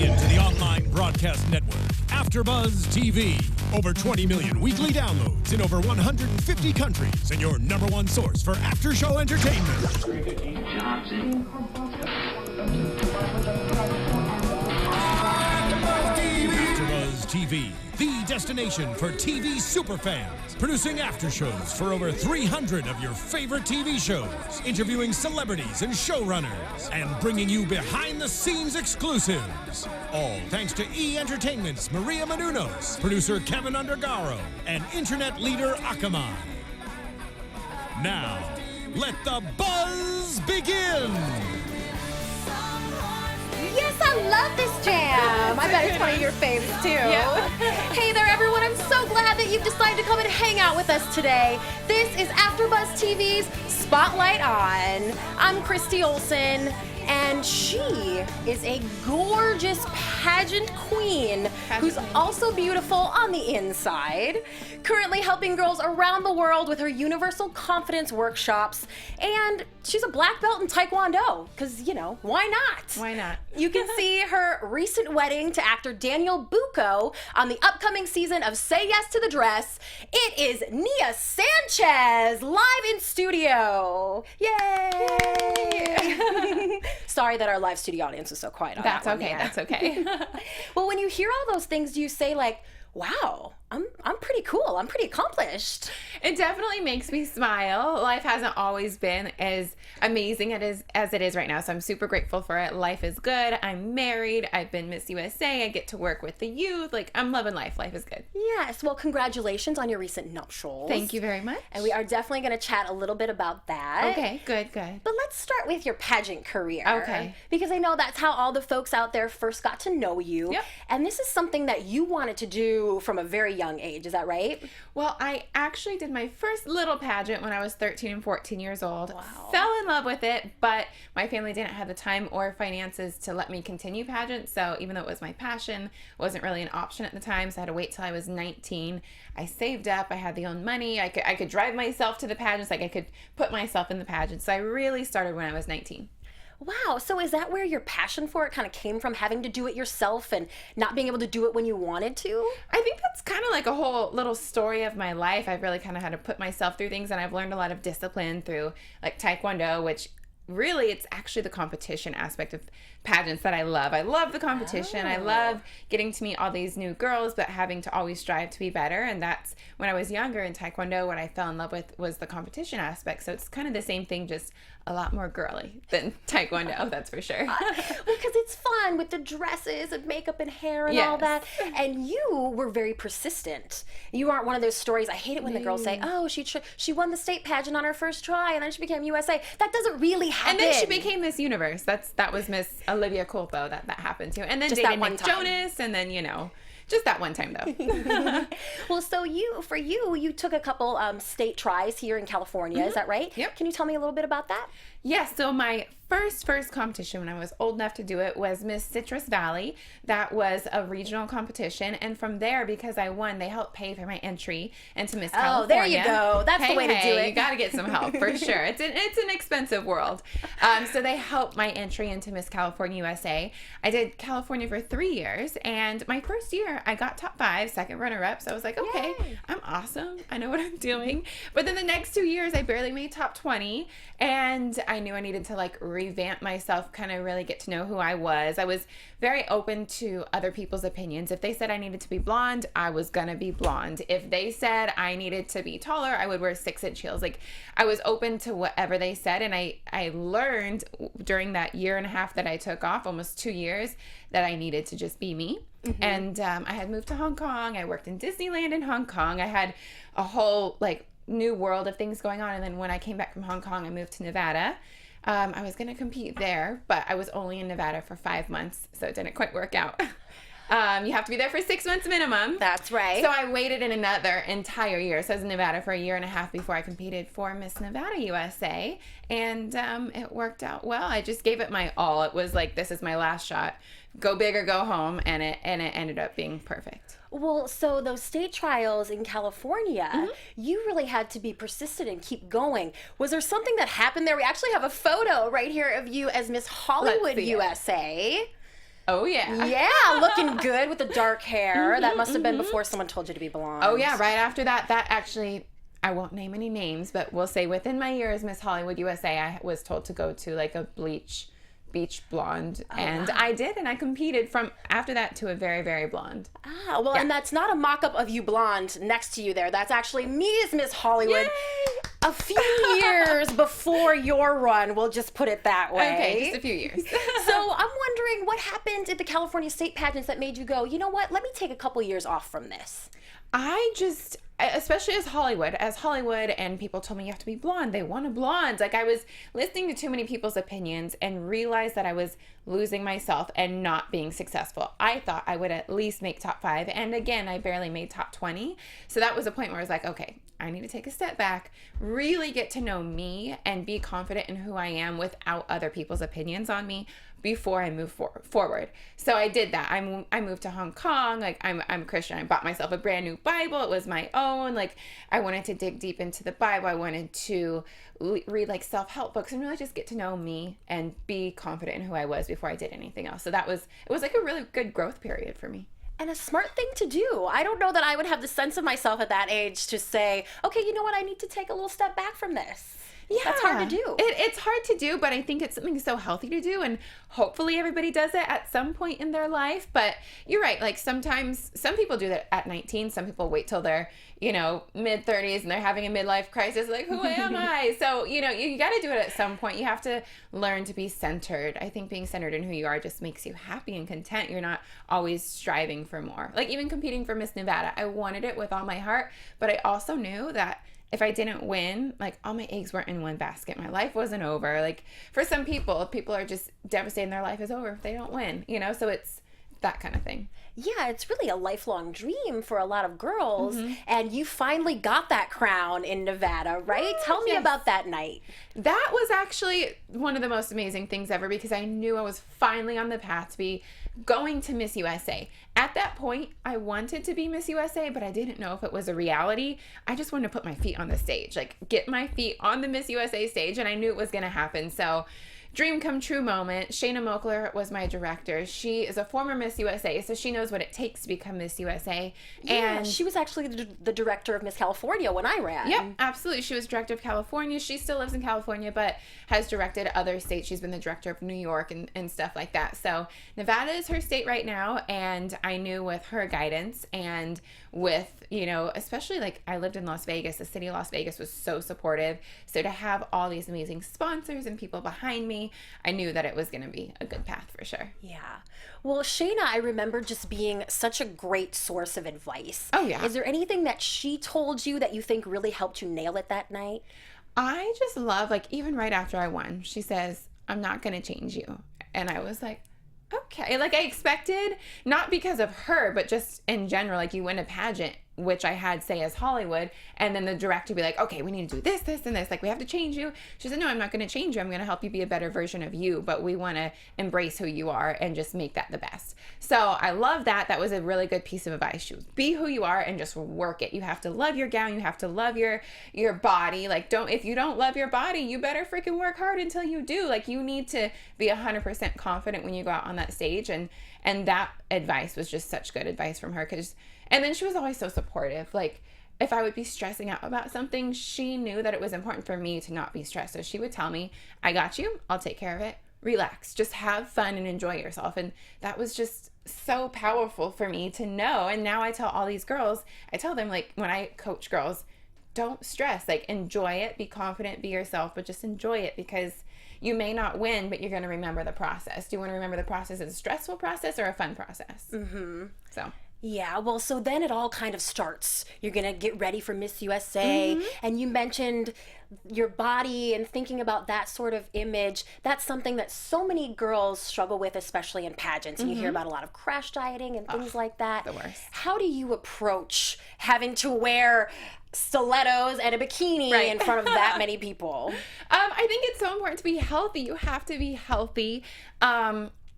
into the online broadcast network, AFTERBUZZ TV. Over 20 million weekly downloads in over 150 countries, and your #1 source for after-show entertainment. AFTERBUZZ TV, the destination for TV superfans. Producing after-shows for over 300 of your favorite TV shows. Interviewing celebrities and showrunners. And bringing you behind-the-scenes exclusives. All thanks to E! Entertainment's Maria Menounos, producer Kevin Undergaro, and internet leader Akamai. Now, let the buzz begin! Yes, I love this jam. I bet it's one of your faves, too. Yeah. Hey there, everyone. I'm so glad that you've decided to come and hang out with us today. This is AFTERBUZZ TV's Spotlight On. I'm Christy Olson, and she is a gorgeous pageant queen who's also beautiful on the inside, currently helping girls around the world with her universal confidence workshops, and she's a black belt in taekwondo, because, you know, why not? Why not? You can see her recent wedding to actor Daniel Bucco on the upcoming season of Say Yes to the Dress. It is Nia Sanchez, live in studio. Yay! Sorry that our live studio audience was so quiet on that one. That's okay. Well, when you hear all those things, do you say like, wow, I'm pretty cool, I'm pretty accomplished? It definitely makes me smile. Life hasn't always been as amazing as it is right now, so I'm super grateful for it. Life is good. I'm married. I've been Miss USA. I get to work with the youth. Like, I'm loving life. Life is good. Yes, well, congratulations on your recent nuptials. Thank you very much. And we are definitely going to chat a little bit about that. Okay, good. But let's start with your pageant career. Okay. Because I know that's how all the folks out there first got to know you. Yep. And this is something that you wanted to do from a very young age. Is that right? Well, I actually did my first little pageant when I was 13 and 14 years old. Wow. Fell in love with it, but my family didn't have the time or finances to let me continue pageants. So even though it was my passion, it wasn't really an option at the time. So I had to wait till I was 19. I saved up. I had the own money. I could drive myself to the pageants. Like, I could put myself in the pageants. So I really started when I was 19. Wow. So is that where your passion for it kind of came from, having to do it yourself and not being able to do it when you wanted to? I think that's kind of like a whole little story of my life. I've really kind of had to put myself through things, and I've learned a lot of discipline through like taekwondo, which really it's actually the competition aspect of pageants that I love. I love the competition. I love getting to meet all these new girls, but having to always strive to be better. And that's when I was younger in taekwondo, what I fell in love with was the competition aspect. So it's kind of the same thing, just a lot more girly than taekwondo, that's for sure. Well, because it's fun with the dresses and makeup and hair and all that. And you were very persistent. You aren't one of those stories. I hate it when the girls say, oh, she won the state pageant on her first try and then she became USA. That doesn't really happen. And then she became Miss Universe. That was Miss Olivia Culpo that happened to. And then just dated Nick Nick Jonas, and then, you know, just that one time though. Well, so you took a couple state tries here in California, is that right? Yep. Can you tell me a little bit about that? Yes, so my first competition when I was old enough to do it was Miss Citrus Valley. That was a regional competition, and from there, because I won, they helped pay for my entry into Miss California. Oh, there you go. That's the way to do it. You got to get some help for sure. It's an expensive world. So they helped my entry into Miss California USA. I did California for 3 years, and my first year I got top 5, second runner-up. So I was like, okay, yay, I'm awesome. I know what I'm doing. But then the next 2 years, I barely made top 20, and I knew I needed to like revamp myself, kind of really get to know who I was. I was very open to other people's opinions. If they said I needed to be blonde, I was gonna be blonde. If they said I needed to be taller, I would wear 6-inch heels. Like, I was open to whatever they said, and I learned during that year and a half that I took off, almost 2 years, that I needed to just be me. And I had moved to Hong Kong. I worked in Disneyland in Hong Kong. I had a whole like new world of things going on. And then when I came back from Hong Kong, I moved to Nevada. I was going to compete there, but I was only in Nevada for 5 months, so it didn't quite work out. You have to be there for 6 months minimum. That's right. So I waited another entire year. So I was in Nevada for a year and a half before I competed for Miss Nevada USA. And it worked out well. I just gave it my all. It was like, this is my last shot. Go big or go home. And it ended up being perfect. Well, so those state trials in California, you really had to be persistent and keep going. Was there something that happened there? We actually have a photo right here of you as Miss Hollywood USA. Oh, yeah. Yeah, looking good with the dark hair. That must have been before someone told you to be blonde. Oh, yeah. Right after that, that actually, I won't name any names, but we'll say within my year as Miss Hollywood USA, I was told to go to like a beach blonde, and wow. I did, and I competed from after that to a very, very blonde. Ah, well, yeah. And that's not a mock-up of you blonde next to you there. That's actually me as Miss Hollywood. Yay! A few years before your run, we'll just put it that way. Okay, just a few years. So I'm wondering what happened at the California state pageants that made you go, you know what, let me take a couple years off from this. Especially as Hollywood, and people told me you have to be blonde. They want a blonde. Like, I was listening to too many people's opinions and realized that I was losing myself and not being successful. I thought I would at least make top 5. And again, I barely made top 20. So that was a point where I was like, okay, I need to take a step back, really get to know me and be confident in who I am without other people's opinions on me before I move forward. So I did that. I moved to Hong Kong. Like, I'm Christian. I bought myself a brand new Bible. It was my own. Like, I wanted to dig deep into the Bible. I wanted to read like self-help books and really just get to know me and be confident in who I was before I did anything else. So it was like a really good growth period for me. And a smart thing to do. I don't know that I would have the sense of myself at that age to say, okay, you know what? I need to take a little step back from this. Yeah. That's hard to do. It's hard to do, but I think it's something so healthy to do, and hopefully everybody does it at some point in their life. But you're right. Like, sometimes some people do that at 19. Some people wait till they're, mid-30s and they're having a midlife crisis. Like, who am I? So, you got to do it at some point. You have to learn to be centered. I think being centered in who you are just makes you happy and content. You're not always striving for more. Like, even competing for Miss Nevada, I wanted it with all my heart, but I also knew that if I didn't win, like, all my eggs weren't in one basket. My life wasn't over. Like, for some people are just devastated and their life is over if they don't win, So it's that kind of thing. Yeah, it's really a lifelong dream for a lot of girls. Mm-hmm. And you finally got that crown in Nevada, right? Tell me about that night. That was actually one of the most amazing things ever, because I knew I was finally on the path to be going to Miss USA. At that point, I wanted to be Miss USA, but I didn't know if it was a reality. I just wanted to put my feet on the stage, like get my feet on the Miss USA stage, and I knew it was going to happen. So, dream come true moment. Shayna Moakler was my director. She is a former Miss USA, so she knows what it takes to become Miss USA. Yeah, and she was actually the director of Miss California when I ran. Yep, absolutely. She was director of California. She still lives in California, but has directed other states. She's been the director of New York and stuff like that. So Nevada is her state right now, and I knew with her guidance and with, especially like I lived in Las Vegas, the city of Las Vegas was so supportive. So to have all these amazing sponsors and people behind me, I knew that it was going to be a good path for sure. Yeah. Well, Shayna, I remember just being such a great source of advice. Oh, yeah. Is there anything that she told you that you think really helped you nail it that night? I just love, like, even right after I won, she says, I'm not going to change you. And I was like, okay. Like, I expected, not because of her, but just in general, like, you win a pageant, which I had, say, as Hollywood, and then the director be like, okay, we need to do this, this, and this. Like, we have to change you. She said, no, I'm not going to change you. I'm going to help you be a better version of you, but we want to embrace who you are and just make that the best. So I love that. That was a really good piece of advice. She was, be who you are and just work it. You have to love your gown. You have to love your body. Like, if you don't love your body, you better freaking work hard until you do. Like, you need to be 100% confident when you go out on that stage. And that advice was just such good advice from her. And then she was always so supportive. Like, if I would be stressing out about something, she knew that it was important for me to not be stressed. So she would tell me, I got you. I'll take care of it. Relax. Just have fun and enjoy yourself. And that was just so powerful for me to know. And now I tell all these girls, I tell them, like, when I coach girls, don't stress. Like, enjoy it. Be confident. Be yourself. But just enjoy it, because you may not win, but you're going to remember the process. Do you want to remember the process as a stressful process or a fun process? Mm-hmm. So... Yeah, well, so then it all kind of starts. You're going to get ready for Miss USA, and you mentioned your body and thinking about that sort of image. That's something that so many girls struggle with, especially in pageants. And you hear about a lot of crash dieting and things like that. The worst. How do you approach having to wear stilettos and a bikini in front of that many people? I think it's so important to be healthy. You have to be healthy.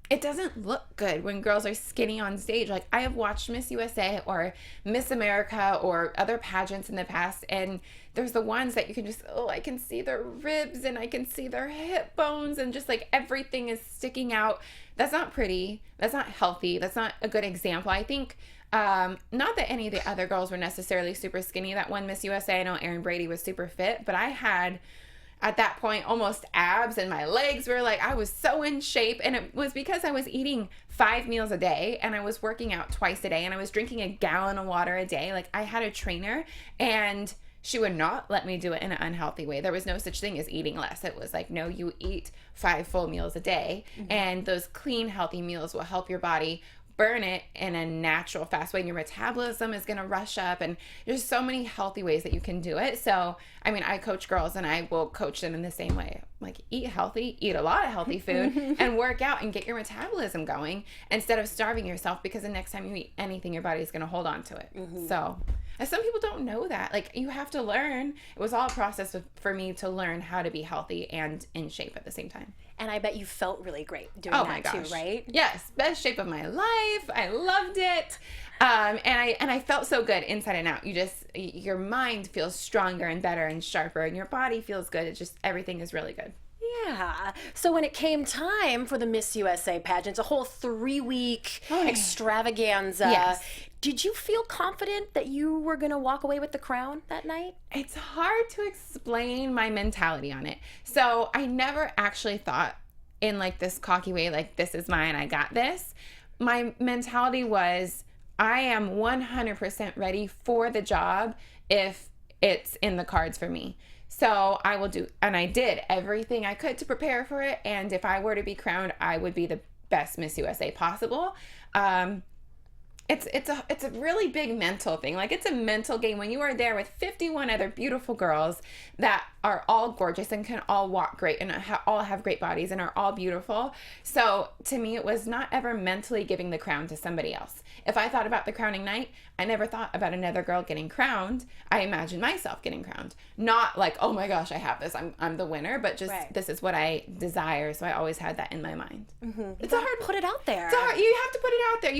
it doesn't look good when girls are skinny on stage. Like, I have watched Miss USA or Miss America or other pageants in the past, and there's the ones that you can just, I can see their ribs and I can see their hip bones and just like everything is sticking out. That's not pretty. That's not healthy. That's not a good example. I think, not that any of the other girls were necessarily super skinny. That one Miss USA, I know Erin Brady was super fit, but I had, at that point, almost abs, and my legs were like, I was so in shape, and it was because I was eating 5 meals a day, and I was working out twice a day, and I was drinking a gallon of water a day. Like, I had a trainer, and she would not let me do it in an unhealthy way. There was no such thing as eating less. It was like, no, you eat 5 full meals a day, and those clean, healthy meals will help your body burn it in a natural, fast way, and your metabolism is going to rush up, and there's so many healthy ways that you can do it. So, I mean, I coach girls, and I will coach them in the same way. Like, eat healthy, eat a lot of healthy food, and work out and get your metabolism going instead of starving yourself, because the next time you eat anything, your body's going to hold on to it. So, and some people don't know that. Like, you have to learn. It was all a process for me to learn how to be healthy and in shape at the same time. And I bet you felt really great doing that too, right? Yes, best shape of my life. I loved it. And I felt so good inside and out. Your mind feels stronger and better and sharper, and your body feels good. It's just, everything is really good. Yeah. So when it came time for the Miss USA pageant, a whole 3-week extravaganza, Yes. Did you feel confident that you were going to walk away with the crown that night? It's hard to explain my mentality on it. So I never actually thought in like this cocky way, like, this is mine, I got this. My mentality was, I am 100% ready for the job if it's in the cards for me. So I will do, and I did everything I could to prepare for it. And if I were to be crowned, I would be the best Miss USA possible. It's a really big mental thing. Like, it's a mental game when you are there with 51 other beautiful girls that are all gorgeous and can all walk great and all have great bodies and are all beautiful. So to me, it was not ever mentally giving the crown to somebody else. If I thought about the crowning night, I never thought about another girl getting crowned. I imagined myself getting crowned. Not like, oh my gosh, I have this, I'm the winner, but just This is what I desire. So I always had that in my mind. It's hard to put it out there. It's hard. You have to put it out there.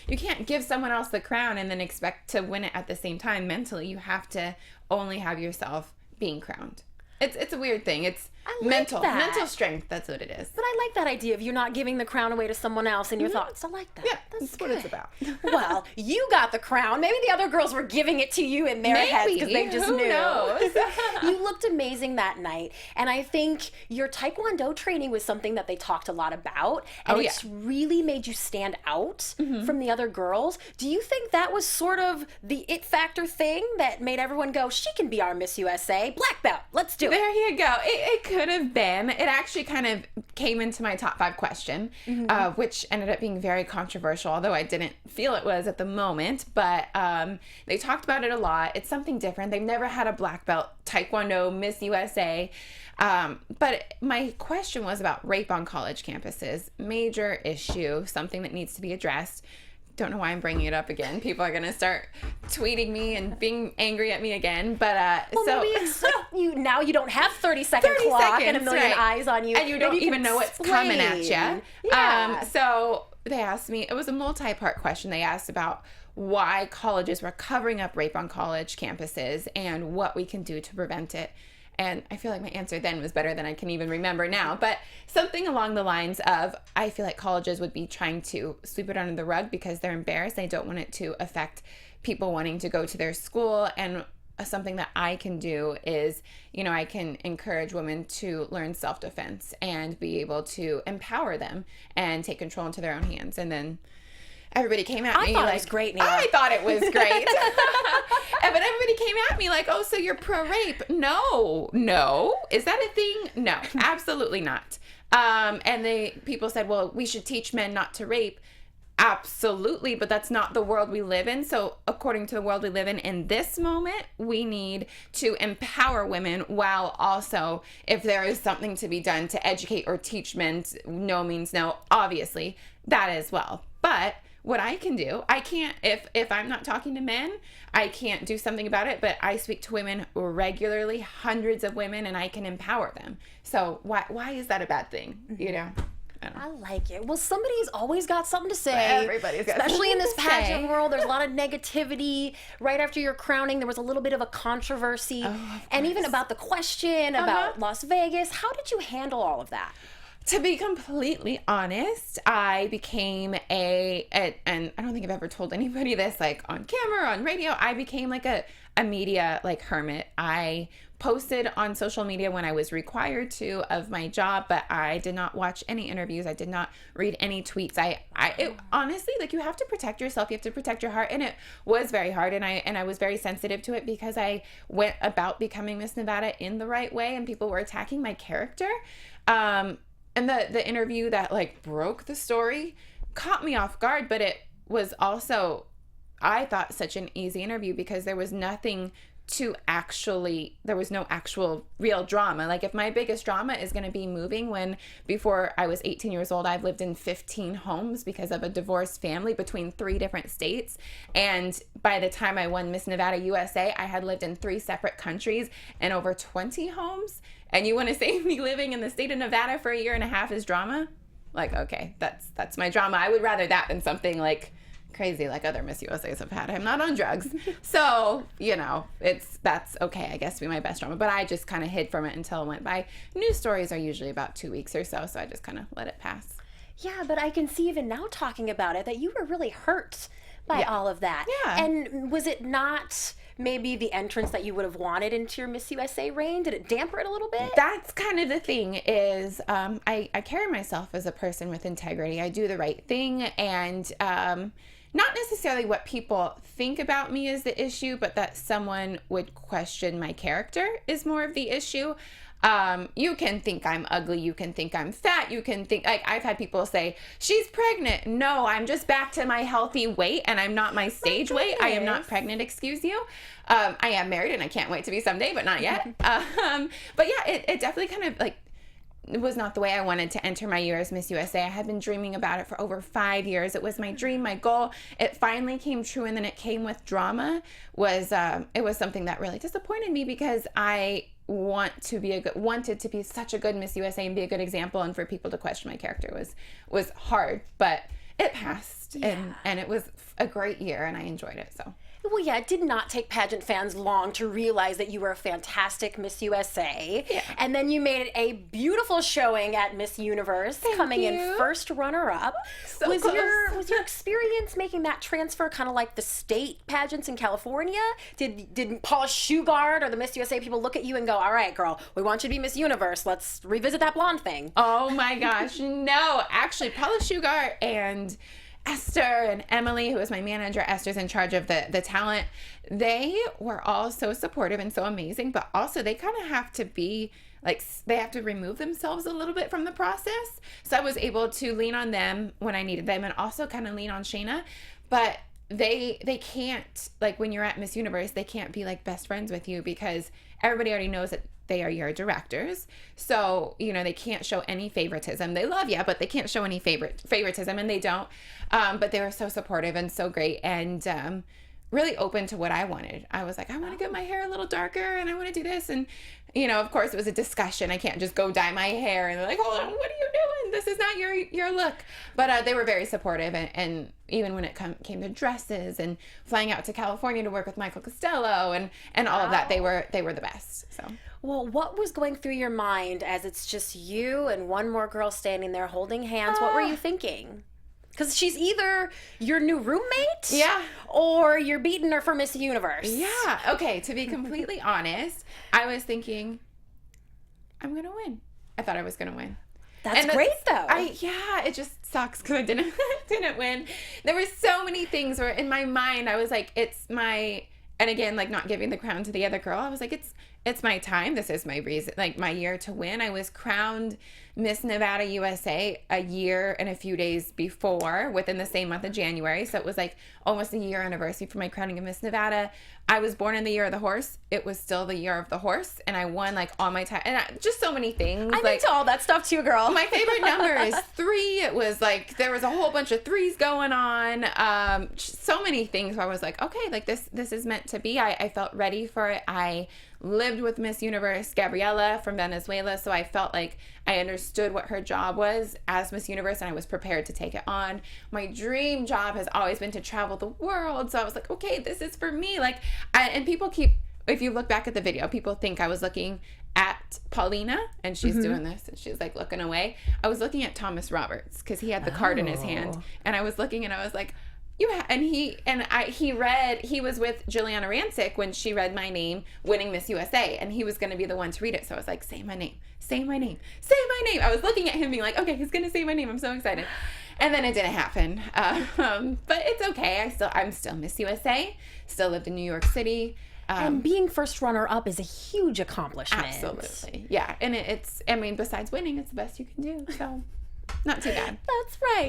You can't give someone else the crown and then expect to win it at the same time mentally. You have to only have yourself being crowned. It's a weird thing. It's mental strength. That's what it is. But I like that idea of you not giving the crown away to someone else in your thoughts. I like that. Yeah, that's what it's about. Well, you got the crown. Maybe the other girls were giving it to you in their heads because they just Who knew. knows? You looked amazing that night, and I think your taekwondo training was something that they talked a lot about, and it's really made you stand out from the other girls. Do you think that was sort of the it factor thing that made everyone go, she can be our Miss USA, black belt, let's do it? There you go. It could have been. It actually kind of came into my top 5 question, which ended up being very controversial, although I didn't feel it was at the moment. But they talked about it a lot. It's something different. They've never had a black belt taekwondo Miss USA. But my question was about rape on college campuses. Major issue, something that needs to be addressed. Don't know why I'm bringing it up again. People are going to start tweeting me and being angry at me again. But maybe now you don't have 30-second clock and a million eyes on you. And you don't even know what's coming at you. Yeah. So they asked me, it was a multi-part question. They asked about why colleges were covering up rape on college campuses and what we can do to prevent it. And I feel like my answer then was better than I can even remember now. But something along the lines of, I feel like colleges would be trying to sweep it under the rug because they're embarrassed. They don't want it to affect people wanting to go to their school. And something that I can do is, I can encourage women to learn self-defense and be able to empower them and take control into their own hands. And then everybody came at me. I thought it was great, Nia. I thought it was great. But everybody came at me like, oh, so you're pro-rape. No. Is that a thing? No, absolutely not. And people said, well, we should teach men not to rape. Absolutely, but that's not the world we live in. So according to the world we live in this moment, we need to empower women while also, if there is something to be done to educate or teach men, no means no, obviously, that as well. But what I can do, I can't, if I'm not talking to men, I can't do something about it, but I speak to women regularly, hundreds of women, and I can empower them. So why is that a bad thing, I like it. Well, somebody's always got something to say. Everybody's got especially in this something to pageant say. world. There's a lot of negativity. Right after your crowning, there was a little bit of a controversy. And even about the question about Las Vegas. How did you handle all of that? To be completely honest, I became and I don't think I've ever told anybody this, like on camera, on radio, I became like a media like hermit. I posted on social media when I was required to of my job, but I did not watch any interviews. I did not read any tweets. It, honestly, like, you have to protect yourself. You have to protect your heart. And it was very hard. And I was very sensitive to it because I went about becoming Miss Nevada in the right way and people were attacking my character. And the interview that like broke the story caught me off guard, but it was also, I thought, such an easy interview because there was nothing there was no actual real drama. Like, if my biggest drama is going to be moving when before I was 18 years old, I've lived in 15 homes because of a divorced family between 3 different states. And by the time I won Miss Nevada USA, I had lived in 3 separate countries and over 20 homes. And you want to say me living in the state of Nevada for a year and a half is drama? Like, okay, that's my drama. I would rather that than something like crazy like other Miss USAs have had. I'm not on drugs. So, you know, that's okay, I guess, to be my best drama. But I just kind of hid from it until it went by. News stories are usually about 2 weeks or so I just kind of let it pass. Yeah, but I can see even now talking about it that you were really hurt by all of that. Yeah. And was it not maybe the entrance that you would have wanted into your Miss USA reign? Did it damper it a little bit? That's kind of the thing is I carry myself as a person with integrity. I do the right thing, and not necessarily what people think about me is the issue, but that someone would question my character is more of the issue. You can think I'm ugly. You can think I'm fat. You can think, like, I've had people say, she's pregnant. No, I'm just back to my healthy weight and I'm not my stage weight. I am not pregnant, excuse you. I am married and I can't wait to be someday, but not yet. But yeah, it definitely kind of like, it was not the way I wanted to enter my year as Miss USA. I had been dreaming about it for over 5 years. It was my dream, my goal. It finally came true, and then it came with drama. It was something that really disappointed me because I wanted to be such a good Miss USA and be a good example, and for people to question my character was hard, but it passed, and it was a great year, and I enjoyed it. So. Well, yeah, it did not take pageant fans long to realize that you were a fantastic Miss USA. Yeah. And then you made it a beautiful showing at Miss Universe, coming in first runner-up. So was your experience making that transfer kind of like the state pageants in California? Did Paula Shugart or the Miss USA people look at you and go, all right, girl, we want you to be Miss Universe. Let's revisit that blonde thing. Oh my gosh, no. Actually, Paula Shugart and Esther and Emily, who is my manager, Esther's in charge of the talent, they were all so supportive and so amazing, but also they kind of have to be like, they have to remove themselves a little bit from the process. So I was able to lean on them when I needed them and also kind of lean on Shayna, but they can't, like, when you're at Miss Universe, they can't be like best friends with you because everybody already knows that they are your directors. So, you know, they can't show any favoritism. They love you, but they can't show any favoritism, and they don't. But they were so supportive and so great, and really open to what I wanted. I was like, I want to get my hair a little darker, and I want to do this. And, you know, of course, it was a discussion. I can't just go dye my hair. And they're like, hold on, what are you doing? This is not your look. But they were very supportive. And even when it came to dresses and flying out to California to work with Michael Costello and all of that, they were the best. So. Well, what was going through your mind as it's just you and one more girl standing there holding hands? What were you thinking? Because she's either your new roommate, or you're beating her for Miss Universe. Yeah. Okay, to be completely honest, I was thinking, I'm going to win. I thought I was going to win. That's great, though. It just sucks because I didn't win. There were so many things where in my mind I was like, it's my, and again, like, not giving the crown to the other girl. I was like, it's my time. This is my reason, like, my year to win. I was crowned Miss Nevada USA a year and a few days before, within the same month of January. So it was like almost a year anniversary for my crowning of Miss Nevada. I was born in the year of the horse. It was still the year of the horse, and I won like all my time, and just so many things. I'm into all that stuff too, girl. My favorite number is 3. It was like there was a whole bunch of 3s going on. So many things where I was like, okay, like this is meant to be. I felt ready for it. I lived with Miss Universe Gabriela from Venezuela, so I felt like I understood what her job was as Miss Universe, and I was prepared to take it on. My dream job has always been to travel the world, so I was like, okay, this is for me. Like, and people keep, if you look back at the video, people think I was looking at Paulina, and she's doing this, and she's like looking away. I was looking at Thomas Roberts because he had the card in his hand, and I was looking, and I was like, he was with Juliana Rancic when she read my name, winning Miss USA, and he was going to be the one to read it. So I was like, say my name, say my name, say my name. I was looking at him being like, okay, he's going to say my name. I'm so excited. And then it didn't happen. But it's okay. I'm still Miss USA, still lived in New York City. And being first runner-up is a huge accomplishment. Absolutely. Yeah. And besides winning, it's the best you can do. So not too bad.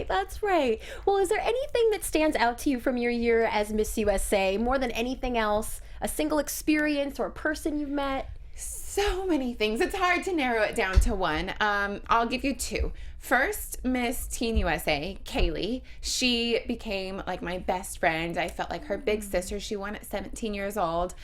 That's right. Well, is there anything that stands out to you from your year as Miss USA more than anything else? A single experience or a person you've met? So many things. It's hard to narrow it down to one. I'll give you two. First, Miss Teen USA, Kaylee. She became like my best friend. I felt like her big sister. She won at 17 years old.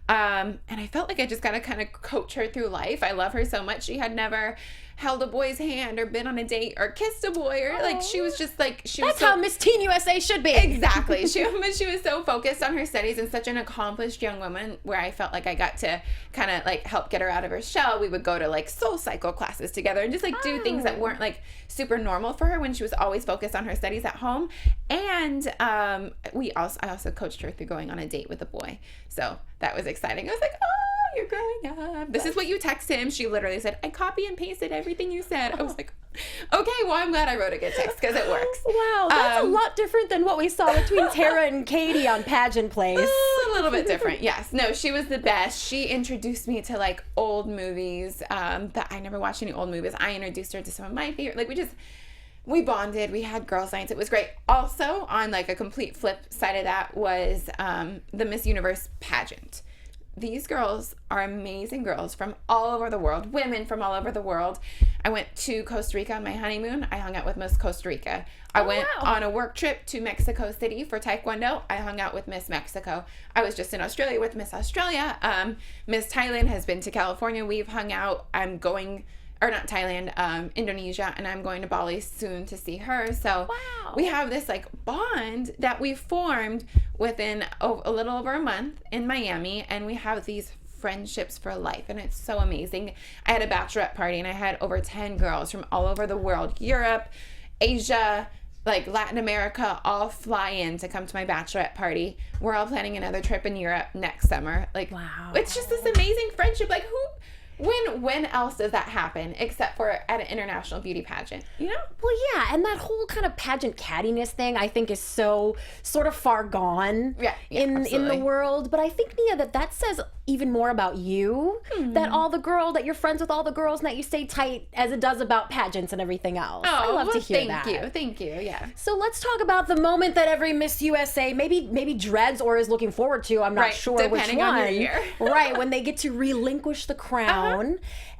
And I felt like I just got to kind of coach her through life. I love her so much. She had never held a boy's hand or been on a date or kissed a boy, or like she was just like that's how Miss Teen USA should be. Exactly. She was so focused on her studies and such an accomplished young woman, where I felt like I got to kind of like help get her out of her shell. We would go to like soul cycle classes together and just like do things that weren't like super normal for her when she was always focused on her studies at home. And I also coached her through going on a date with a boy, so that was exciting. I was like, oh, you're growing up. This is what you text him. She literally said, I copy and pasted everything you said. I was like, okay, well, I'm glad I wrote a good text because it works. Wow, that's a lot different than what we saw between Tara and Katie on Pageant Place. A little bit different, yes. No, she was the best. She introduced me to like old movies that I never watched any old movies. I introduced her to some of my favorite, like we bonded, we had girls' nights, it was great. Also, on like a complete flip side of that was the Miss Universe pageant. These girls are amazing girls from all over the world, women from all over the world. I went to Costa Rica on my honeymoon. I hung out with Miss Costa Rica. I went on a work trip to Mexico City for taekwondo. I hung out with Miss Mexico. I was just in Australia with Miss Australia. Miss Thailand has been to California. We've hung out. I'm going, or not Thailand, Indonesia, and I'm going to Bali soon to see her. So we have this like bond that we formed within a little over a month in Miami, and we have these friendships for life, and it's so amazing. I had a bachelorette party, and I had over 10 girls from all over the world, Europe, Asia, like Latin America, all fly in to come to my bachelorette party. We're all planning another trip in Europe next summer. Like, it's just this amazing friendship. Like, when else does that happen except for at an international beauty pageant, you know? Well, yeah, and that whole kind of pageant cattiness thing I think is so sort of far gone in the world. But I think, Nia, that says even more about you, that you're friends with all the girls and that you stay tight, as it does about pageants and everything else. I love to hear that. Thank you, yeah. So let's talk about the moment that every Miss USA maybe dreads or is looking forward to. I'm not sure which one. Depending on your year. Right, when they get to relinquish the crown.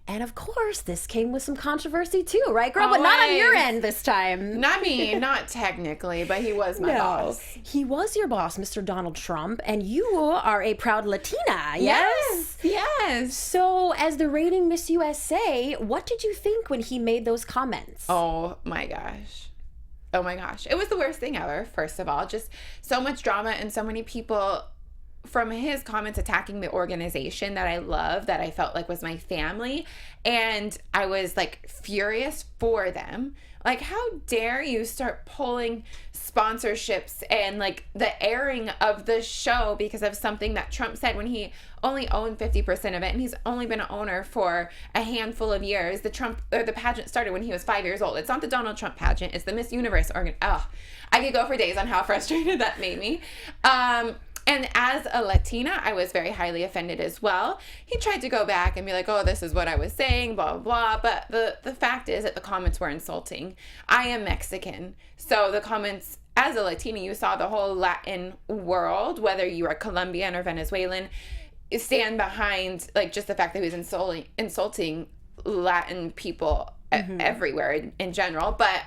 And of course, this came with some controversy too, right, girl? Always. But not on your end this time. Not me, not technically, but he was my boss. He was your boss, Mr. Donald Trump, and you are a proud Latina, yes? Yes. So, as the reigning Miss USA, what did you think when he made those comments? Oh my gosh. It was the worst thing ever, first of all. Just so much drama and so many people from his comments attacking the organization that I love, that I felt like was my family. And I was like furious for them. Like, how dare you start pulling sponsorships and like the airing of the show because of something that Trump said when he only owned 50% of it, and he's only been an owner for a handful of years. The pageant started when he was 5 years old. It's not the Donald Trump pageant, it's the Miss Universe I could go for days on how frustrated that made me. And as a Latina, I was very highly offended as well. He tried to go back and be like, oh, this is what I was saying, blah, blah, blah. But the fact is that the comments were insulting. I am Mexican. So the comments, as a Latina, you saw the whole Latin world, whether you are Colombian or Venezuelan, stand behind like just the fact that he was insulting Latin people everywhere in general. But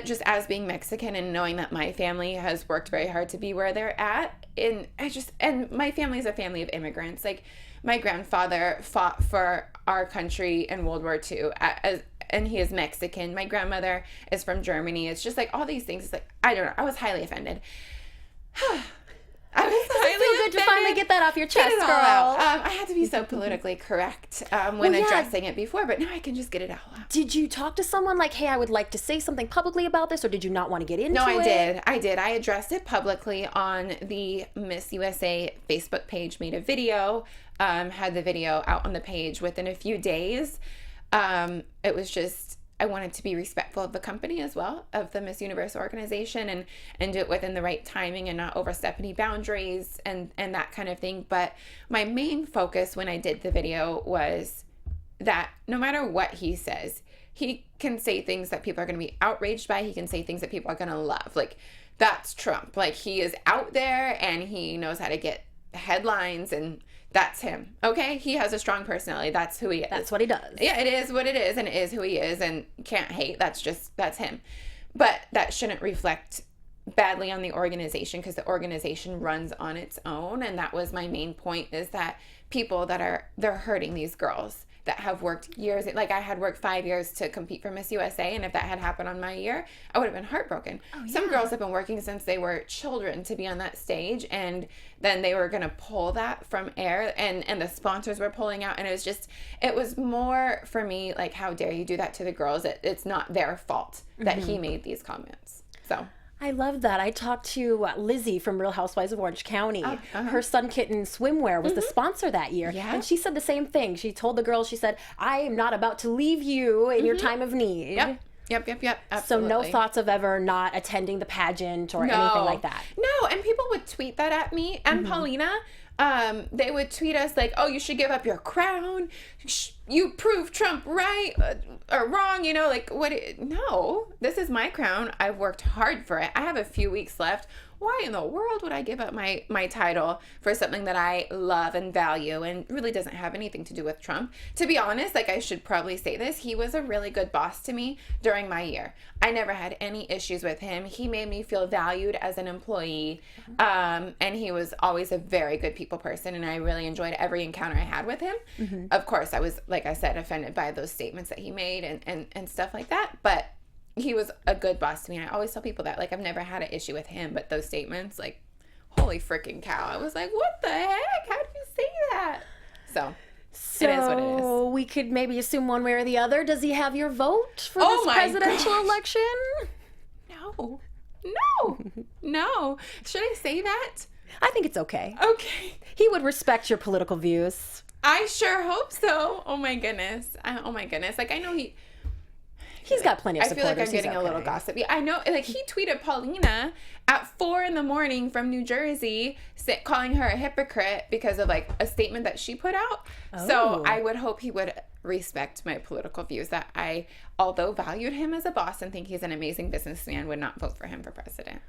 just as being Mexican and knowing that my family has worked very hard to be where they're at, and my family is a family of immigrants. Like, my grandfather fought for our country in World War II, and he is Mexican. My grandmother is from Germany. It's just like all these things. It's like, I don't know. I was highly offended. Does it feel good to finally get that off your chest, girl? I had to be so politically correct when addressing it before, but now I can just get it all out. Did you talk to someone like, hey, I would like to say something publicly about this, or did you not want to get into it? No, I did. I addressed it publicly on the Miss USA Facebook page, made a video, had the video out on the page within a few days. It was just, I wanted to be respectful of the company as well, of the Miss Universe organization, and do it within the right timing and not overstep any boundaries and that kind of thing. But my main focus when I did the video was that no matter what he says, he can say things that people are going to be outraged by. He can say things that people are going to love. Like, that's Trump. Like, he is out there and he knows how to get headlines, and that's him. Okay? He has a strong personality. That's who he is. That's what he does. Yeah, it is what it is, and it is who he is, and can't hate. That's him. But that shouldn't reflect badly on the organization, because the organization runs on its own. And that was my main point, is that people they're hurting these girls that have worked years. Like, I had worked 5 years to compete for Miss USA, and if that had happened on my year, I would have been heartbroken. Oh, yeah. Some girls have been working since they were children to be on that stage, and then they were going to pull that from air, and the sponsors were pulling out, and it was more for me, like, how dare you do that to the girls? It's not their fault that he made these comments. So I love that. I talked to Lizzie from Real Housewives of Orange County. Her Sun Kitten swimwear was the sponsor that year. Yeah. And she said the same thing. She told the girls, she said, I am not about to leave you in your time of need. Yep. Absolutely. So no thoughts of ever not attending the pageant or anything like that? No, and people would tweet that at me. And Paulina, they would tweet us like, oh, you should give up your crown. You prove Trump right or wrong, like what? No, this is my crown. I've worked hard for it. I have a few weeks left. Why in the world would I give up my title for something that I love and value and really doesn't have anything to do with Trump? To be honest, like, I should probably say this, he was a really good boss to me during my year. I never had any issues with him. He made me feel valued as an employee, and he was always a very good people person, and I really enjoyed every encounter I had with him. Of course, I was, like I said, offended by those statements that he made and stuff like that, but he was a good boss to me. And I always tell people that, like, I've never had an issue with him, but those statements, like, holy freaking cow. I was like, what the heck? How do you say that? So it is what it is. We could maybe assume one way or the other. Does he have your vote for this presidential election? No. Should I say that? I think it's okay. Okay. He would respect your political views. I sure hope so. Oh my goodness. Like, I know he's got plenty of supporters. I feel like I'm getting a little gossipy. I know, like, he tweeted Paulina at 4 a.m. from New Jersey, calling her a hypocrite because of, like, a statement that she put out. Oh. So I would hope he would respect my political views, that I, although valued him as a boss and think he's an amazing businessman, would not vote for him for president.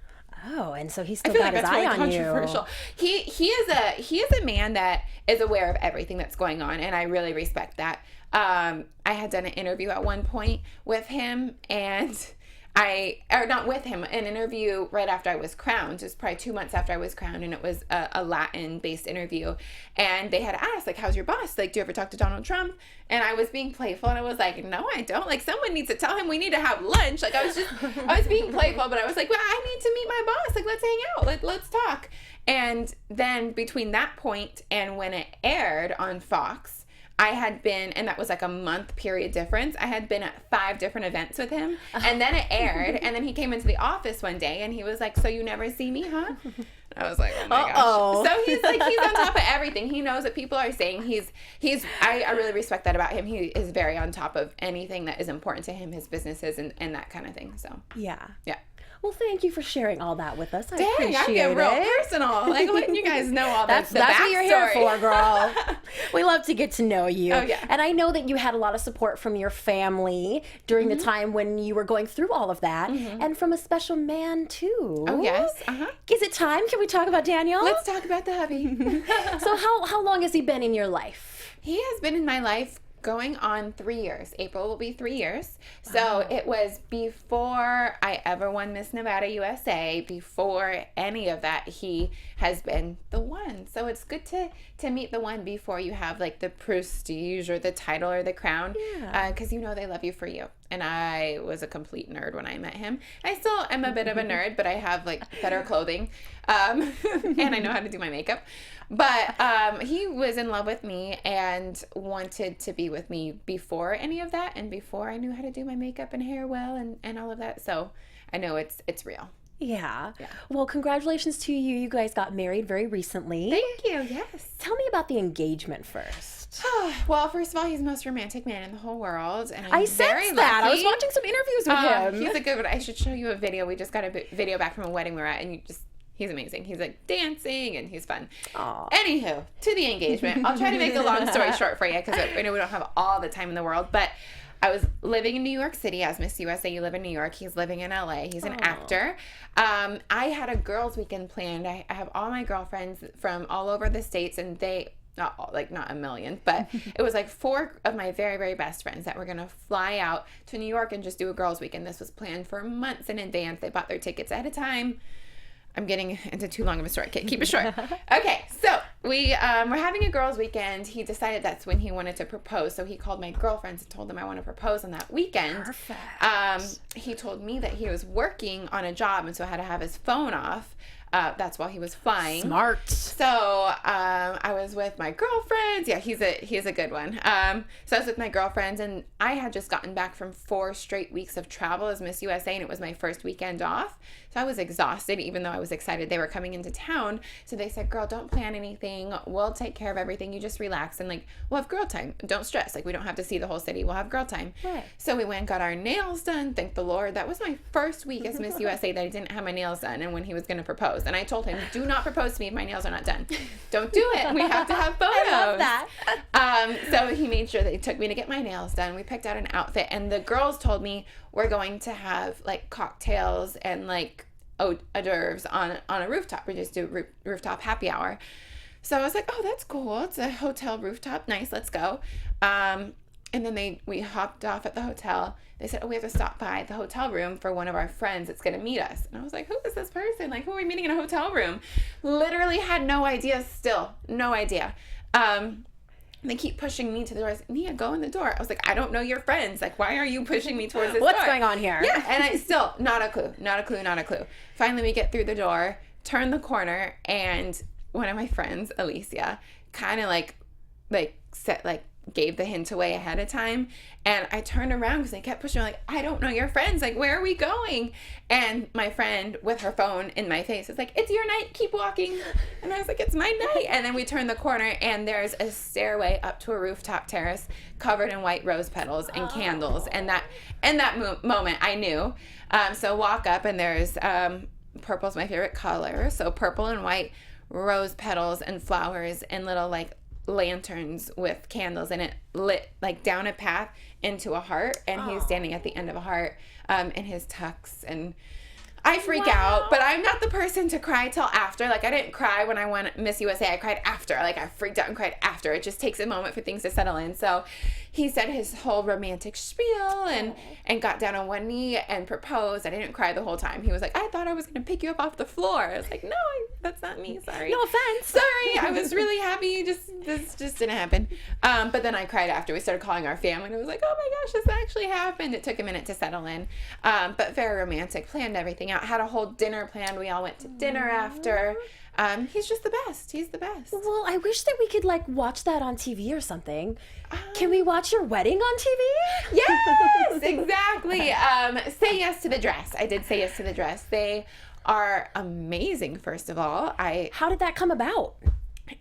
Oh, and so he's still got his eye on you. He is a man that is aware of everything that's going on, and I really respect that. I had done an interview at one point with him, and an interview right after I was crowned, just probably 2 months after I was crowned, and it was a Latin-based interview, and they had asked, like, how's your boss? Like, do you ever talk to Donald Trump? And I was being playful, and I was like, no, I don't. Like, someone needs to tell him we need to have lunch. Like, I was being playful, but I was like, well, I need to meet my boss. Like, let's hang out. Let's talk. And then between that point and when it aired on Fox, I had been, and that was like a month period difference, I had been at 5 different events with him, and then it aired, and then he came into the office one day, and he was like, so you never see me, huh? And I was like, oh my gosh. So he's on top of everything. He knows what people are saying. I really respect that about him. He is very on top of anything that is important to him, his businesses, and that kind of thing, so. Yeah. Yeah. Well, thank you for sharing all that with us. I Dang, appreciate I'm getting real personal. Like, letting you guys know all that. That's what you're here for, girl. We love to get to know you. Oh, yeah. And I know that you had a lot of support from your family during the time when you were going through all of that, and from a special man, too. Oh, yes. Is it time? Can we talk about Daniel? Let's talk about the hubby. So how long has he been in your life? He has been in my life going on 3 years. April will be 3 years. So it was before I ever won Miss Nevada USA, before any of that, he has been the one. So it's good to meet the one before you have like the prestige or the title or the crown, because you know they love you for you. And I was a complete nerd when I met him. I still am a bit of a nerd, but I have like better clothing, and I know how to do my makeup. But he was in love with me and wanted to be with me before any of that, and before I knew how to do my makeup and hair well and all of that. So I know it's real. Yeah. Well, congratulations to you. You guys got married very recently. Thank you. Yes. Tell me about the engagement first. Well, first of all, he's the most romantic man in the whole world, and I sensed that. I was watching some interviews with him. He's a good one. I should show you a video. We just got a video back from a wedding we were at, and he's amazing. He's like dancing and he's fun. Aww. Anywho, to the engagement. I'll try to make the long story short for you because I know we don't have all the time in the world, but I was living in New York City as Miss USA. You live in New York. He's living in LA. He's an actor. I had a girls' weekend planned. I have all my girlfriends from all over the States, and they, not a million, but it was like 4 of my very, very best friends that were going to fly out to New York and just do a girls' weekend. This was planned for months in advance. They bought their tickets ahead of time. I'm getting into too long of a story. Okay, keep it short. Okay, so we're having a girls' weekend. He decided that's when he wanted to propose. So he called my girlfriends and told them I want to propose on that weekend. Perfect. He told me that he was working on a job, and so had to have his phone off. That's while he was flying. Smart. So I was with my girlfriends. Yeah, he's a good one. So I was with my girlfriends, and I had just gotten back from 4 straight weeks of travel as Miss USA, and it was my first weekend off. So I was exhausted, even though I was excited they were coming into town. So they said, girl, don't plan anything. We'll take care of everything. You just relax, and like, we'll have girl time. Don't stress. Like, we don't have to see the whole city. We'll have girl time. Right. So we went and got our nails done. Thank the Lord. That was my first week as Miss USA that I didn't have my nails done, and when he was going to propose. And I told him, do not propose to me if my nails are not done. Don't do it. We have to have photos. I love that. So he made sure that he took me to get my nails done. We picked out an outfit, and the girls told me we're going to have like cocktails and like hors d'oeuvres on a rooftop. We just do rooftop happy hour. So I was like, oh, that's cool. It's a hotel rooftop. Nice. Let's go. And then we hopped off at the hotel. They said, oh, we have to stop by the hotel room for one of our friends that's going to meet us. And I was like, who is this person? Like, who are we meeting in a hotel room? Literally had no idea still. No idea. They keep pushing me to the door. I said, Nia, go in the door. I was like, I don't know your friends. Like, why are you pushing me towards this door? What's going on here? Yeah, and I still, not a clue. Finally, we get through the door, turn the corner, and one of my friends, Alicia, kind of gave the hint away ahead of time, and I turned around because they kept pushing me, like, I don't know your friends, like, where are we going? And my friend with her phone in my face is like, it's your night, keep walking. And I was like, it's my night. And then we turned the corner, and there's a stairway up to a rooftop terrace covered in white rose petals and candles, and that moment I knew. So walk up, and there's purple's my favorite color, so purple and white rose petals and flowers and little like lanterns with candles, and it lit like down a path into a heart, and he's standing at the end of a heart in his tux, and I freak out, but I'm not the person to cry till after. Like, I didn't cry when I won Miss USA. I cried after. Like, I freaked out and cried after. It just takes a moment for things to settle in. So he said his whole romantic spiel and got down on one knee and proposed. I didn't cry the whole time. He was like, I thought I was going to pick you up off the floor. I was like, no, that's not me. Sorry. No offense. Sorry. I was really happy. This just didn't happen. But then I cried after. We started calling our family, and it was like, oh my gosh, this actually happened. It took a minute to settle in. But very romantic. Planned everything out. Had a whole dinner planned. We all went to dinner after. He's just the best. He's the best. Well, I wish that we could like watch that on TV or something. Can we watch your wedding on TV? Yes, exactly. Say yes to the dress. I did say yes to the dress. They are amazing, first of all. How did that come about?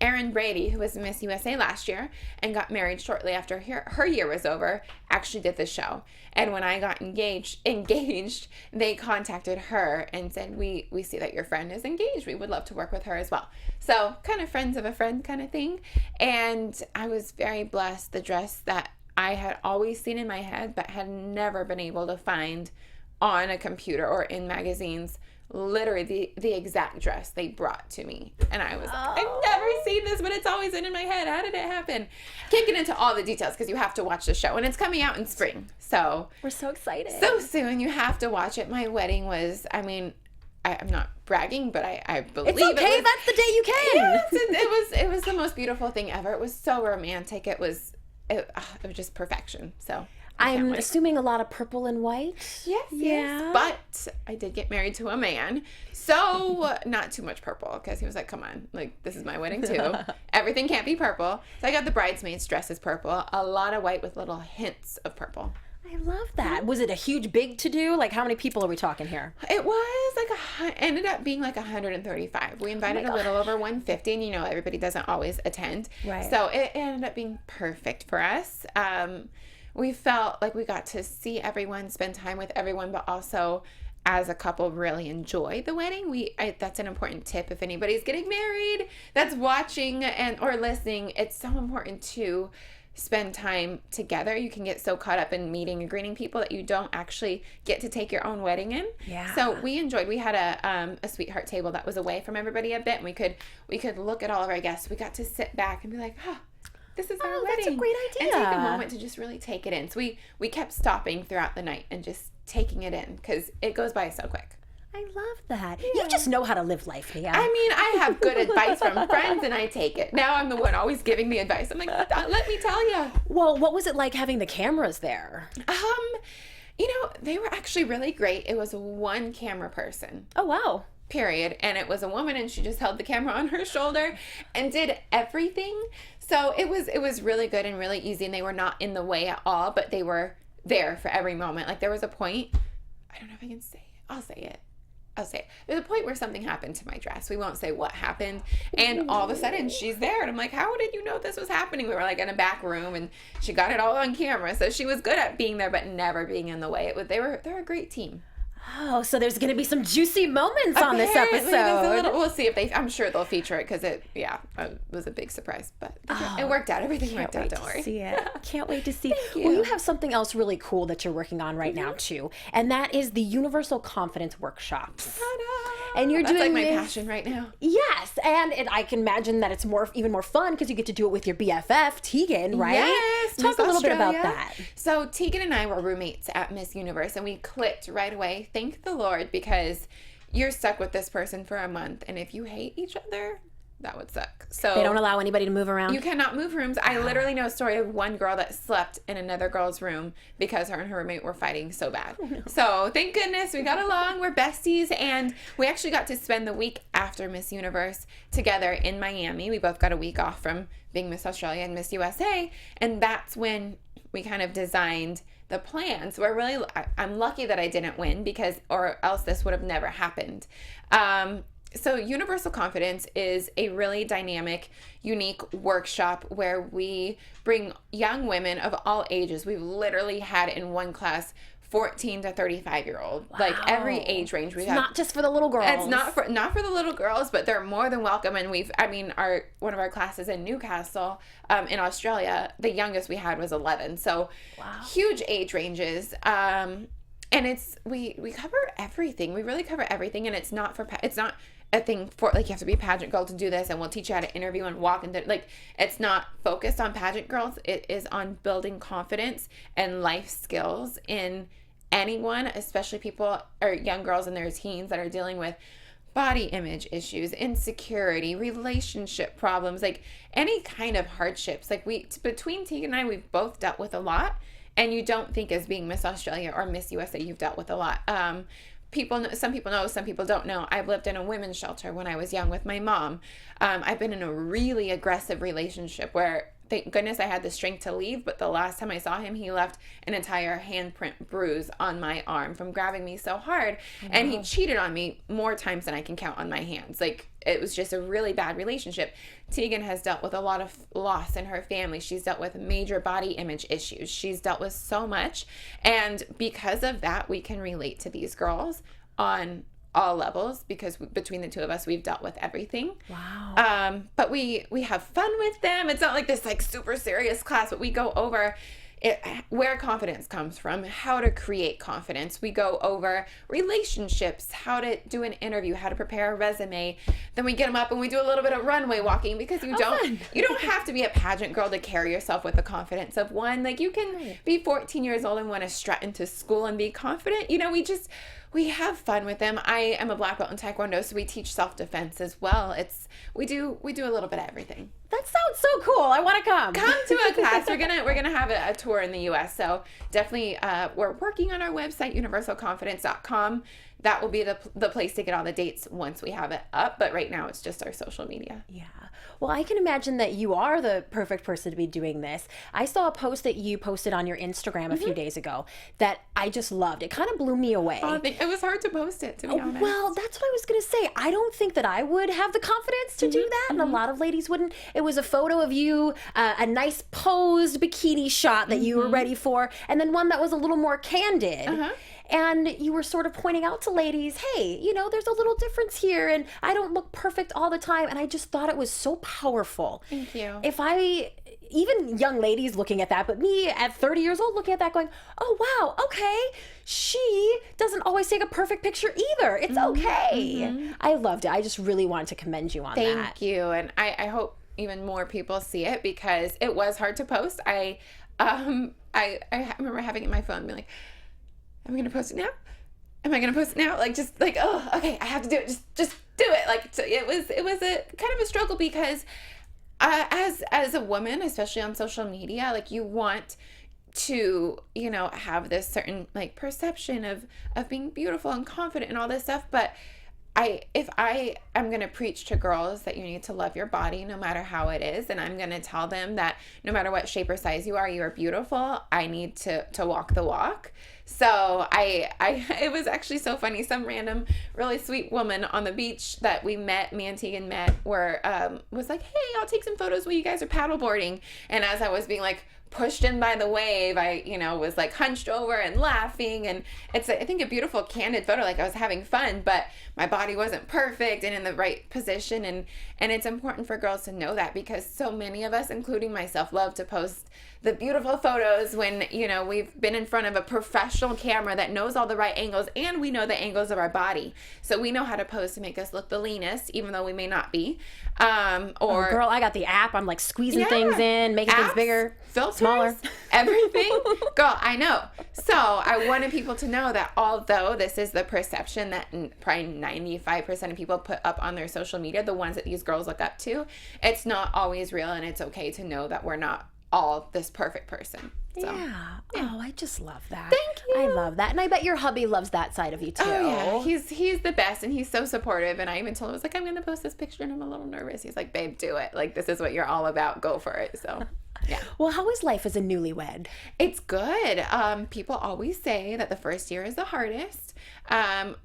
Erin Brady, who was Miss USA last year and got married shortly after her year was over, actually did the show. And when I got engaged, they contacted her and said, we see that your friend is engaged. We would love to work with her as well. So kind of friends of a friend kind of thing. And I was very blessed. The dress that I had always seen in my head but had never been able to find on a computer or in magazines literally the exact dress they brought to me. And I was I've never seen this, but it's always in my head. How did it happen? Can't get into all the details because you have to watch the show. And it's coming out in spring. So we're so excited. So soon. You have to watch it. My wedding was, I mean, I'm not bragging, but I believe it's okay. That's the day you can. Yes, it was the most beautiful thing ever. It was so romantic. It was just perfection. So I'm assuming a lot of purple and white. Yes, yes. But I did get married to a man, so not too much purple, because he was like, come on, like, this is my wedding too. Everything can't be purple. So I got the bridesmaids' dresses purple, a lot of white with little hints of purple. I love that. Was it a huge, big to-do? Like, how many people are we talking here? It was like ended up being like 135. We invited a little over 150, and everybody doesn't always attend. Right. So it ended up being perfect for us. We felt like we got to see everyone, spend time with everyone, but also as a couple really enjoy the wedding. That's an important tip if anybody's getting married that's watching or listening. It's so important to spend time together. You can get so caught up in meeting and greeting people that you don't actually get to take your own wedding in. Yeah. So we had a sweetheart table that was away from everybody a bit, and we could look at all of our guests. We got to sit back and be like, this is our wedding. That's a great idea. And take a moment to just really take it in. So we kept stopping throughout the night and just taking it in, because it goes by so quick. I love that. Yeah. You just know how to live life, Nia. I mean, I have good advice from friends, and I take it. Now I'm the one always giving the advice. I'm like, let me tell you. Well, what was it like having the cameras there? They were actually really great. It was one camera person. Oh, wow. Period. And it was a woman, and she just held the camera on her shoulder and did everything. So it was really good and really easy, and they were not in the way at all, but they were there for every moment. Like, there was a point, I don't know if I can say it. I'll say it. There's a point where something happened to my dress. We won't say what happened. And all of a sudden she's there. And I'm like, how did you know this was happening? We were like in a back room, and she got it all on camera. So she was good at being there, but never being in the way. They're a great team. Oh, so there's going to be some juicy moments on this episode. We'll see if I'm sure they'll feature it, because it was a big surprise, but it worked out. Everything worked out. Don't worry. See it. Can't wait to see. Thank you. Well, you have something else really cool that you're working on right now too, and that is the Universal Confidence Workshops. And you're That's doing like my passion right now. Yes, and I can imagine that it's even more fun because you get to do it with your BFF Tegan, right? Yes. Talk a little bit about that. So Tegan and I were roommates at Miss Universe, and we clicked right away. Thank the Lord, because you're stuck with this person for a month, and if you hate each other, that would suck. So they don't allow anybody to move around? You cannot move rooms. I literally know a story of one girl that slept in another girl's room because her and her roommate were fighting so bad. Oh, no. So thank goodness we got along. We're besties, and we actually got to spend the week after Miss Universe together in Miami. We both got a week off from being Miss Australia and Miss USA, and that's when we kind of designed the plan. So I'm lucky that I didn't win, or else this would have never happened. So Universal Confidence is a really dynamic, unique workshop where we bring young women of all ages. We've literally had in one class 14 to 35-year-old, like every age range. We have not just for the little girls. It's not for the little girls, but they're more than welcome. And one of our classes in Newcastle, in Australia, the youngest we had was 11. So huge age ranges. And we cover everything. We really cover everything, and it's not a thing for, like, you have to be a pageant girl to do this, and we'll teach you how to interview and walk, and it's not focused on pageant girls. It is on building confidence and life skills in anyone, especially people or young girls in their teens that are dealing with body image issues, insecurity, relationship problems, like any kind of hardships. Like, between Tegan and I, we've both dealt with a lot, and you don't think as being Miss Australia or Miss USA you've dealt with a lot. Some people know, some people don't know. I've lived in a women's shelter when I was young with my mom. I've been in a really aggressive relationship where, thank goodness, I had the strength to leave, but the last time I saw him, he left an entire handprint bruise on my arm from grabbing me so hard. And he cheated on me more times than I can count on my hands. Like, it was just a really bad relationship. Tegan has dealt with a lot of loss in her family. She's dealt with major body image issues. She's dealt with so much. And because of that, we can relate to these girls on all levels, because between the two of us, we've dealt with everything. Wow. But we have fun with them. It's not like this like super serious class, but we go over where confidence comes from, how to create confidence. We go over relationships, how to do an interview, how to prepare a resume. Then we get them up and we do a little bit of runway walking, because you don't have to be a pageant girl to carry yourself with the confidence of one. Like, you can be 14 years old and want to strut into school and be confident. You know, we have fun with them. I am a black belt in taekwondo, so we teach self-defense as well. We do a little bit of everything. That sounds so cool. I want to come. Come to a class. We're gonna have a tour in the U.S. So definitely, we're working on our website, universalconfidence.com. That will be the place to get all the dates once we have it up. But right now, it's just our social media. Yeah. Well, I can imagine that you are the perfect person to be doing this. I saw a post that you posted on your Instagram a few days ago that I just loved. It kind of blew me away. It was hard to post it, to be honest. Well, that's what I was going to say. I don't think that I would have the confidence to do that, and a lot of ladies wouldn't. It was a photo of you, a nice posed bikini shot that you were ready for, and then one that was a little more candid. And you were sort of pointing out to ladies, hey, you know, there's a little difference here, and I don't look perfect all the time. And I just thought it was so powerful. Thank you. Even young ladies looking at that, but me at 30 years old looking at that going, oh, wow, okay, she doesn't always take a perfect picture either. It's okay. I loved it. I just really wanted to commend you on that. Thank you. And I hope even more people see it, because it was hard to post. I remember having it in my phone and being like, am I going to post it now? Am I going to post it now? Like, just like, oh, okay, I have to do it. Just do it. Like, so it was a kind of a struggle, because as a woman, especially on social media, like, you want to, you know, have this certain like perception of being beautiful and confident and all this stuff. But if I am going to preach to girls that you need to love your body no matter how it is, and I'm going to tell them that no matter what shape or size you are beautiful, I need to walk the walk. So it was actually so funny. Some random really sweet woman on the beach that me and Tegan met, was like, hey, I'll take some photos while you guys are paddleboarding. And as I was being like pushed in by the wave, I, you know, was like hunched over and laughing, and it's, I think, a beautiful candid photo. Like, I was having fun, but my body wasn't perfect and in the right position, and it's important for girls to know that, because so many of us, including myself, love to post the beautiful photos when, you know, we've been in front of a professional camera that knows all the right angles, and we know the angles of our body, so we know how to pose to make us look the leanest, even though we may not be. Oh, girl, I got the app. I'm like squeezing things in, making things bigger, filters, smaller, everything. Girl, I know. So I wanted people to know that although this is the perception that probably 95% of people put up on their social media, the ones that these girls look up to, it's not always real, and it's okay to know that we're not all this perfect person. So, yeah. Oh, I just love that. Thank you. I love that. And I bet your hubby loves that side of you too. Oh, yeah. He's the best, and he's so supportive. And I even told him, I was like, I'm going to post this picture, and I'm a little nervous. He's like, babe, do it. Like, this is what you're all about. Go for it. So, yeah. Well, how is life as a newlywed? It's good. People always say that the first year is the hardest.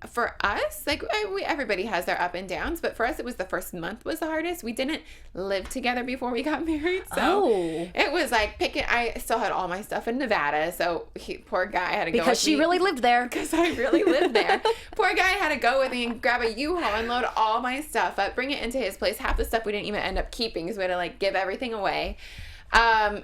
For us, like, everybody has their up and downs, but for us, it was the first month was the hardest. We didn't live together before we got married, so it was like I still had all my stuff in Nevada, so poor guy had to go because she really lived there. Because I really lived there. Poor guy had to go with me and grab a U-Haul and load all my stuff up, bring it into his place. Half the stuff we didn't even end up keeping, because we had to like give everything away.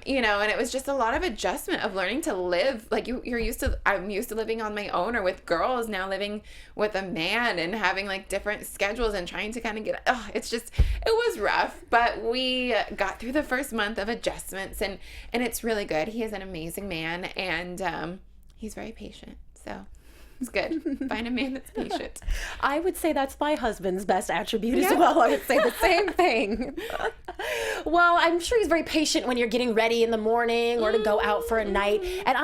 You know, and it was just a lot of adjustment of learning to live. Like, I'm used to living on my own or with girls, now living with a man and having like different schedules and trying to kind of it was rough, but we got through the first month of adjustments, and it's really good. He is an amazing man, and he's very patient, so it's good. Find a man that's patient. I would say that's my husband's best attribute as well. I would say the same thing. Well, I'm sure he's very patient when you're getting ready in the morning or to go out for a night. And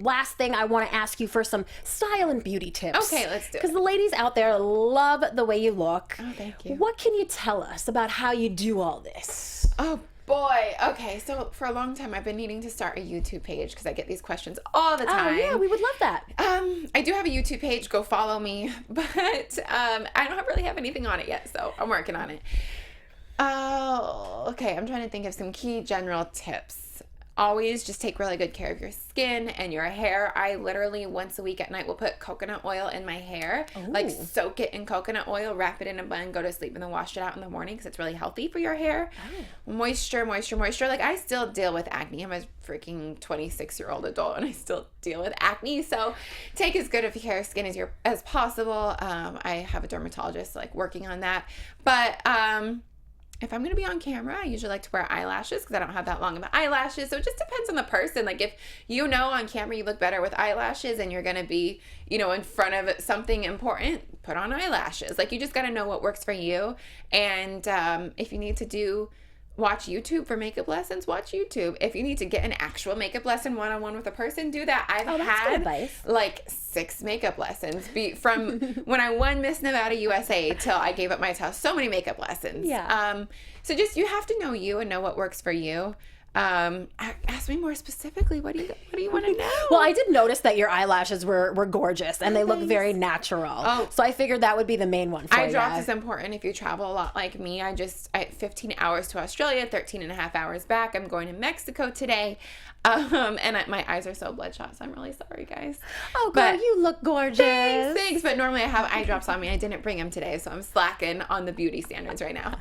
last thing, I want to ask you for some style and beauty tips. Okay, let's do it. Because the ladies out there love the way you look. Oh, thank you. What can you tell us about how you do all this? Oh, boy. Okay, so for a long time, I've been needing to start a YouTube page, because I get these questions all the time. Oh, yeah, we would love that. I do have a YouTube page. Go follow me. But I don't really have anything on it yet, so I'm working on it. Oh, okay. I'm trying to think of some key general tips. always just take really good care of your skin and your hair. I literally once a week at night will put coconut oil in my hair, like soak it in coconut oil, wrap it in a bun, go to sleep, and then wash it out in the morning because it's really healthy for your hair. Moisture. Like, I still deal with acne. I'm a freaking 26-year-old adult and I still deal with acne. So take as good of hair skin as possible. I have a dermatologist like working on that. But if I'm going to be on camera, I usually like to wear eyelashes because I don't have that long of eyelashes. So it just depends on the person. Like, if you know on camera you look better with eyelashes and you're going to be, you know, in front of something important, put on eyelashes. Like, you just got to know what works for you. And if you need to watch YouTube for makeup lessons, watch YouTube. If you need to get an actual makeup lesson one-on-one with a person, do that. I've had like 6 makeup lessons from when I won Miss Nevada USA till I gave up my house. So many makeup lessons. Yeah. So just, you have to know you and know what works for you. Ask me more specifically. What do you want to know? Well, I did notice that your eyelashes were gorgeous and they look very natural. Oh, so I figured that would be the main one for you. Eye drops is important if you travel a lot like me. I 15 hours to Australia, 13 and a half hours back. I'm going to Mexico today. And my eyes are so bloodshot, so I'm really sorry, guys. Oh, girl, you look gorgeous. Thanks. But normally I have eye drops on me. I didn't bring them today, so I'm slacking on the beauty standards right now.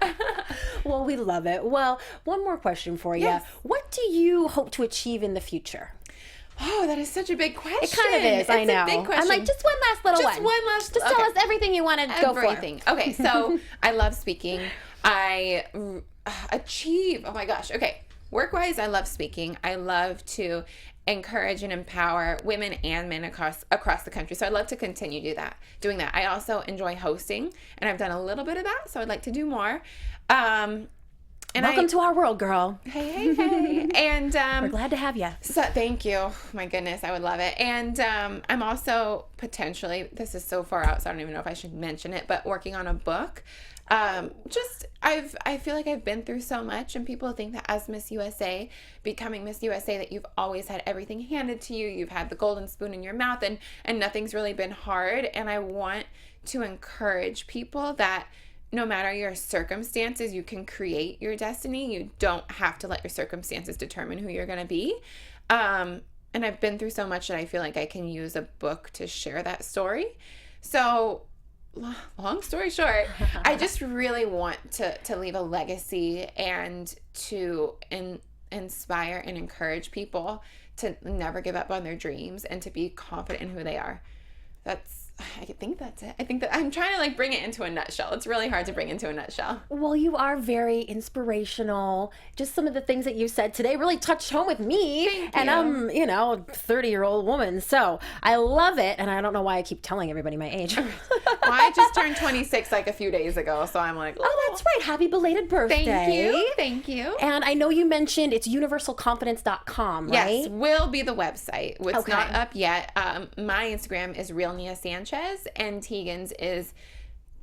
Well, we love it. Well, one more question for you. Yes. What do you hope to achieve in the future? Oh, that is such a big question. It kind of is. I know. It's a big question. I'm like, just one last little one. Just tell us everything you want to go for. Okay, so I love speaking. I achieve. Oh my gosh. Okay. Work-wise, I love speaking. I love to encourage and empower women and men across the country. So I'd love to continue doing that. I also enjoy hosting, and I've done a little bit of that, so I'd like to do more. And welcome to our world, girl. Hey. And we're glad to have you. So thank you. Oh, my goodness, I would love it. And I'm also potentially, this is so far out, so I don't even know if I should mention it, but working on a book. I feel like I've been through so much, and people think that as Miss USA, becoming Miss USA, that you've always had everything handed to you. You've had the golden spoon in your mouth, and nothing's really been hard. And I want to encourage people that no matter your circumstances, you can create your destiny. You don't have to let your circumstances determine who you're going to be. And I've been through so much that I feel like I can use a book to share that story. So long story short, I just really want to leave a legacy and to inspire and encourage people to never give up on their dreams and to be confident in who they are. I think that's it. I think that I'm trying to like bring it into a nutshell. It's really hard to bring into a nutshell. Well, you are very inspirational. Just some of the things that you said today really touched home with me. Thank and you. I'm, a 30-year-old woman. So I love it. And I don't know why I keep telling everybody my age. Well, I just turned 26 like a few days ago. So I'm like, oh, that's right. Happy belated birthday. Thank you. And I know you mentioned it's universalconfidence.com, right? Yes, will be the website. It's not up yet. My Instagram is real Nia Sanchez, and Tegan's is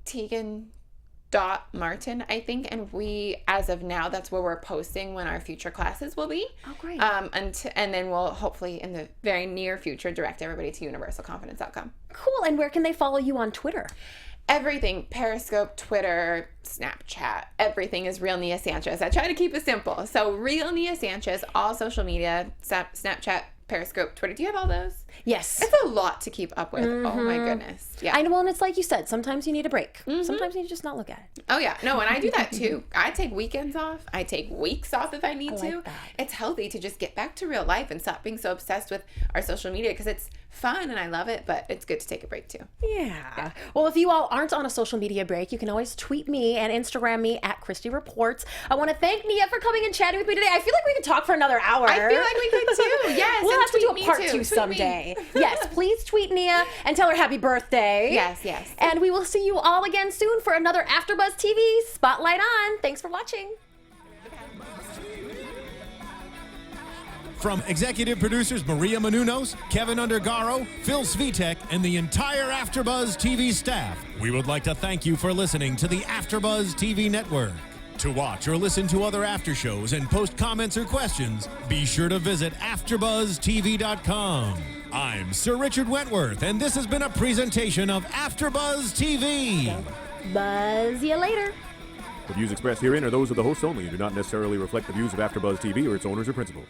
Tegan.Martin, I think. And we, as of now, that's where we're posting when our future classes will be. Oh, great. And then we'll hopefully in the very near future direct everybody to universalconfidence.com. Cool. And where can they follow you on Twitter? Everything. Periscope, Twitter, Snapchat, everything is Real Nia Sanchez. I try to keep it simple. So Real Nia Sanchez, all social media, Snapchat, Periscope, Twitter. Do you have all those? Yes. It's a lot to keep up with. Mm-hmm. Oh my goodness. Yeah. I know, and it's like you said, sometimes you need a break. Mm-hmm. Sometimes you need to just not look at it. Oh yeah. No, and I do that too. I take weekends off. I take weeks off if I need to. Like that. It's healthy to just get back to real life and stop being so obsessed with our social media because it's fun and I love it, but it's good to take a break too. Yeah. Well, if you all aren't on a social media break, you can always tweet me and Instagram me at Christy Reports. I want to thank Nia for coming and chatting with me today. I feel like we could talk for another hour. I feel like we could too. Yes. We'll have to do a part 2 someday. Yes. Please tweet Nia and tell her happy birthday. Yes. And we will see you all again soon for another AfterBuzz TV Spotlight On. Thanks for watching. From executive producers Maria Menounos, Kevin Undergaro, Phil Svitek, and the entire AfterBuzz TV staff, we would like to thank you for listening to the AfterBuzz TV network. To watch or listen to other after shows and post comments or questions, be sure to visit AfterBuzzTV.com. I'm Sir Richard Wentworth, and this has been a presentation of AfterBuzz TV. Buzz you later. The views expressed herein are those of the hosts only and do not necessarily reflect the views of AfterBuzz TV or its owners or principals.